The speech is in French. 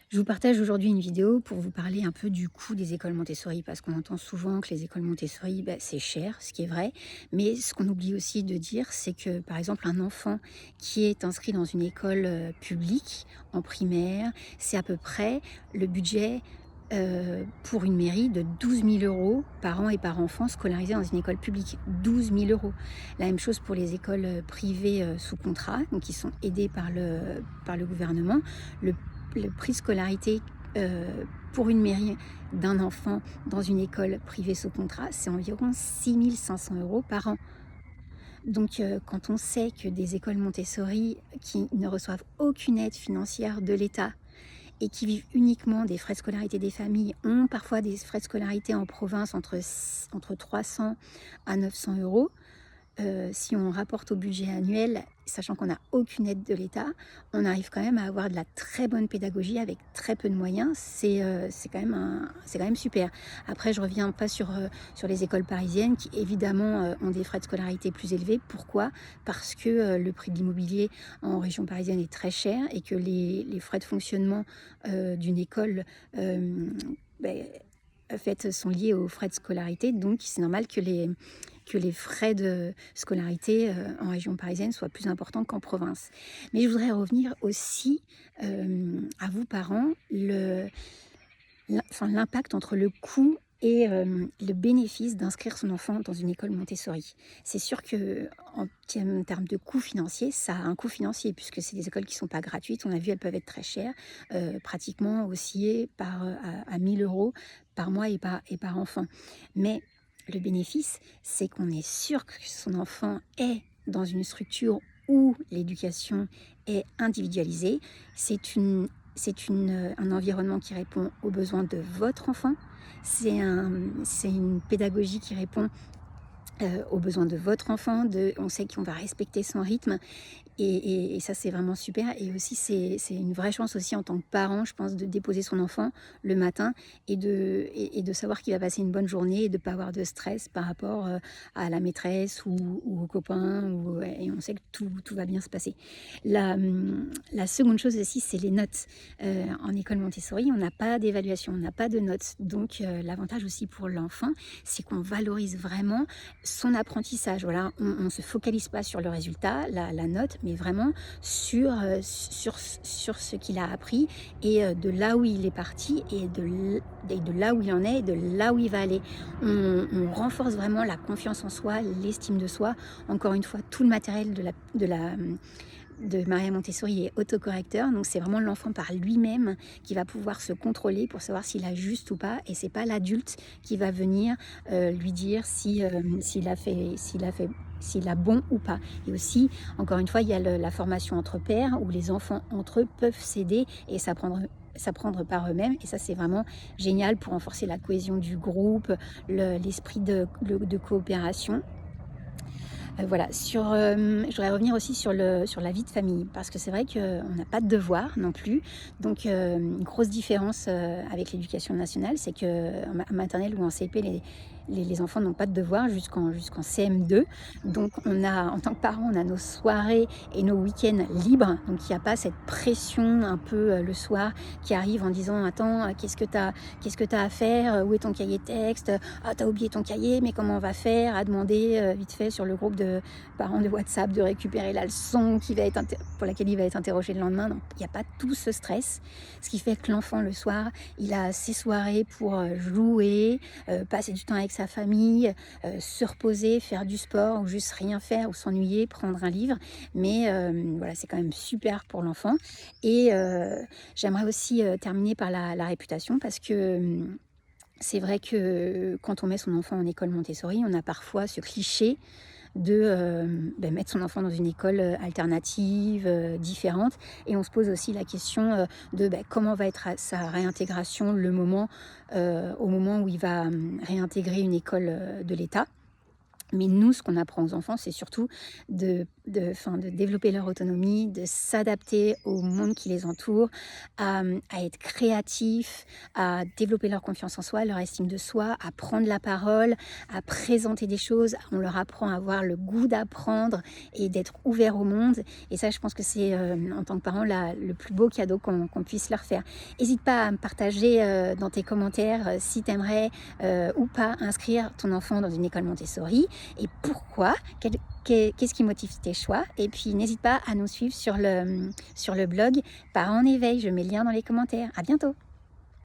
Je vous partage aujourd'hui une vidéo pour vous parler un peu du coût des écoles Montessori, parce qu'on entend souvent que les écoles Montessori, c'est cher, ce qui est vrai, mais ce qu'on oublie aussi de dire, c'est que par exemple un enfant qui est inscrit dans une école publique en primaire, c'est à peu près le budget pour une mairie de 12 000 € par an et par enfant scolarisé dans une école publique. 12 000 €. La même chose pour les écoles privées sous contrat, donc qui sont aidées par le gouvernement. Le le prix de scolarité pour une mairie d'un enfant dans une école privée sous contrat, c'est environ 6 500 € par an. Donc quand on sait que des écoles Montessori qui ne reçoivent aucune aide financière de l'État et qui vivent uniquement des frais de scolarité des familles, ont parfois des frais de scolarité en province entre 300 à 900 €. Si on rapporte au budget annuel, sachant qu'on n'a aucune aide de l'État, on arrive quand même à avoir de la très bonne pédagogie avec très peu de moyens. C'est quand même super. Après, je reviens pas sur les écoles parisiennes qui, évidemment, ont des frais de scolarité plus élevés. Pourquoi? Parce que le prix de l'immobilier en région parisienne est très cher et que les frais de fonctionnement d'une école ben, sont liés aux frais de scolarité. Donc, c'est normal que les frais de scolarité en région parisienne soient plus importants qu'en province. Mais je voudrais revenir aussi à vous parents, l'impact entre le coût et le bénéfice d'inscrire son enfant dans une école Montessori. C'est sûr que en termes de coût financier, ça a un coût financier puisque c'est des écoles qui ne sont pas gratuites. On a vu, elles peuvent être très chères, pratiquement osciller à 1 000 € par mois et par enfant. Mais le bénéfice, c'est qu'on est sûr que son enfant est dans une structure où l'éducation est individualisée. C'est un environnement qui répond aux besoins de votre enfant. C'est une pédagogie qui répond aux besoins de votre enfant. On sait qu'on va respecter son rythme. Et ça, c'est vraiment super. Et aussi, c'est une vraie chance aussi en tant que parent, je pense, de déposer son enfant le matin et de savoir qu'il va passer une bonne journée et de ne pas avoir de stress par rapport à la maîtresse ou aux copains. Et on sait que tout va bien se passer. La seconde chose aussi, c'est les notes. En école Montessori, on n'a pas d'évaluation, on n'a pas de notes. Donc, l'avantage aussi pour l'enfant, c'est qu'on valorise vraiment son apprentissage. Voilà, on ne se focalise pas sur le résultat, la note, mais vraiment sur ce qu'il a appris et de là où il est parti et de là où il en est et de là où il va aller. On renforce vraiment la confiance en soi, l'estime de soi. Encore une fois, tout le matériel de Maria Montessori est autocorrecteur, donc c'est vraiment l'enfant par lui-même qui va pouvoir se contrôler pour savoir s'il a juste ou pas, et c'est pas l'adulte qui va venir lui dire s'il a bon ou pas. Et aussi, encore une fois, il y a la formation entre pairs où les enfants entre eux peuvent s'aider et s'apprendre par eux-mêmes, et ça c'est vraiment génial pour renforcer la cohésion du groupe, l'esprit de coopération. Voilà, je voudrais revenir aussi sur la vie de famille, parce que c'est vrai qu'on n'a pas de devoir non plus. Donc, une grosse différence avec l'éducation nationale, c'est qu'en maternelle ou en CP, les enfants n'ont pas de devoir jusqu'en CM2. Donc, en tant que parents, on a nos soirées et nos week-ends libres. Donc, il n'y a pas cette pression un peu le soir qui arrive en disant: attends, qu'est-ce que tu as à faire? Où est ton cahier texte? Ah, t'as oublié ton cahier, mais comment on va faire? À demander vite fait sur le groupe de parents de WhatsApp de récupérer la leçon pour laquelle il va être interrogé le lendemain. Donc, il n'y a pas tout ce stress. Ce qui fait que l'enfant, le soir, il a ses soirées pour jouer, passer du temps avec sa famille, se reposer, faire du sport ou juste rien faire ou s'ennuyer, prendre un livre. Mais voilà, c'est quand même super pour l'enfant. Et j'aimerais aussi terminer par la réputation, parce que c'est vrai que quand on met son enfant en école Montessori, on a parfois ce cliché de mettre son enfant dans une école alternative, différente. Et on se pose aussi la question de comment va être sa réintégration au moment où il va réintégrer une école de l'État. Mais nous, ce qu'on apprend aux enfants, c'est surtout de développer leur autonomie, de s'adapter au monde qui les entoure, à être créatifs, à développer leur confiance en soi, leur estime de soi, à prendre la parole, à présenter des choses. On leur apprend à avoir le goût d'apprendre et d'être ouvert au monde. Et ça, je pense que c'est, en tant que parent, le plus beau cadeau qu'on puisse leur faire. N'hésite pas à me partager dans tes commentaires si tu aimerais ou pas inscrire ton enfant dans une école Montessori. Et pourquoi? Qu'est-ce qui motive tes choix? Et puis n'hésite pas à nous suivre sur le blog Parents en éveil. Je mets le lien dans les commentaires. À bientôt!